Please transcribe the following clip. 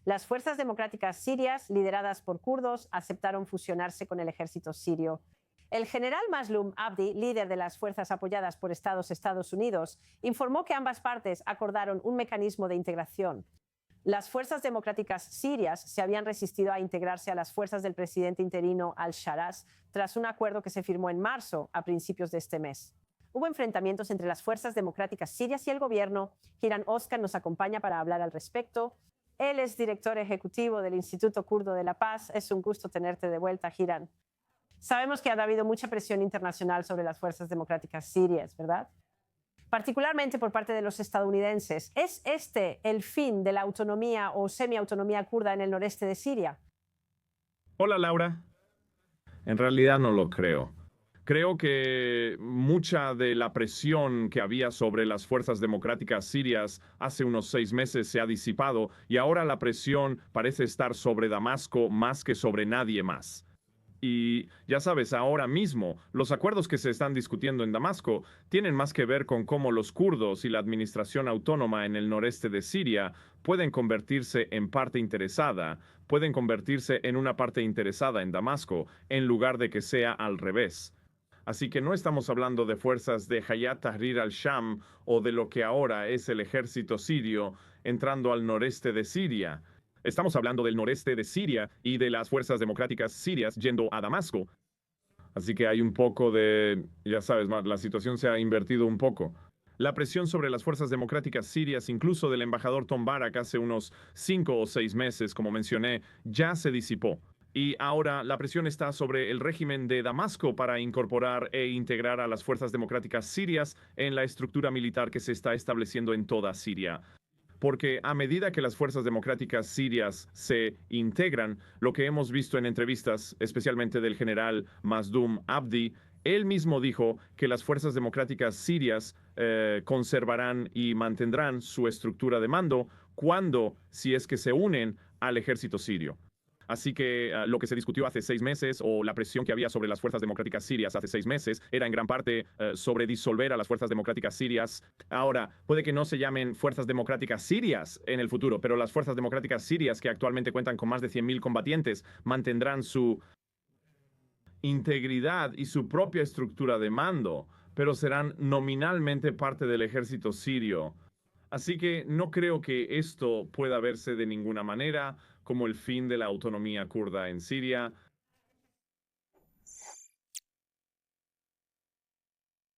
Las fuerzas democráticas sirias, lideradas por kurdos, aceptaron fusionarse con el ejército sirio. El general Mazloum Abdi, líder de las fuerzas apoyadas por Estados Unidos, informó que ambas partes acordaron un mecanismo de integración. Las fuerzas democráticas sirias se habían resistido a integrarse a las fuerzas del presidente interino al-Sharaz tras un acuerdo que se firmó en marzo, a principios de este mes. Hubo enfrentamientos entre las fuerzas democráticas sirias y el gobierno. Hiran Özkan nos acompaña para hablar al respecto. Él es director ejecutivo del Instituto Kurdo de la Paz. Es un gusto tenerte de vuelta, Hiran. Sabemos que ha habido mucha presión internacional sobre las fuerzas democráticas sirias, ¿verdad? Particularmente por parte de los estadounidenses. ¿Es este el fin de la autonomía o semiautonomía kurda en el noreste de Siria? Hola, Laura. En realidad no lo creo. Creo que mucha de la presión que había sobre las fuerzas democráticas sirias hace unos 6 meses se ha disipado y ahora la presión parece estar sobre Damasco más que sobre nadie más. Y ya sabes, ahora mismo los acuerdos que se están discutiendo en Damasco tienen más que ver con cómo los kurdos y la administración autónoma en el noreste de Siria pueden convertirse en parte interesada, pueden convertirse en una parte interesada en Damasco, en lugar de que sea al revés. Así que no estamos hablando de fuerzas de Hayat Tahrir al-Sham o de lo que ahora es el ejército sirio entrando al noreste de Siria. Estamos hablando del noreste de Siria y de las fuerzas democráticas sirias yendo a Damasco. Así que hay un poco de, ya sabes, la situación se ha invertido un poco. La presión sobre las fuerzas democráticas sirias, incluso del embajador Tom Barak hace unos 5 o 6 meses, como mencioné, ya se disipó. Y ahora la presión está sobre el régimen de Damasco para incorporar e integrar a las fuerzas democráticas sirias en la estructura militar que se está estableciendo en toda Siria. Porque a medida que las fuerzas democráticas sirias se integran, lo que hemos visto en entrevistas, especialmente del general Mazloum Abdi, él mismo dijo que las fuerzas democráticas sirias conservarán y mantendrán su estructura de mando cuando, si es que se unen al ejército sirio. Así que lo que se discutió hace 6 meses o la presión que había sobre las fuerzas democráticas sirias hace 6 meses era en gran parte sobre disolver a las fuerzas democráticas sirias. Ahora, puede que no se llamen fuerzas democráticas sirias en el futuro, pero las fuerzas democráticas sirias, que actualmente cuentan con más de 100.000 combatientes, mantendrán su integridad y su propia estructura de mando, pero serán nominalmente parte del ejército sirio. Así que no creo que esto pueda verse de ninguna manera como el fin de la autonomía kurda en Siria.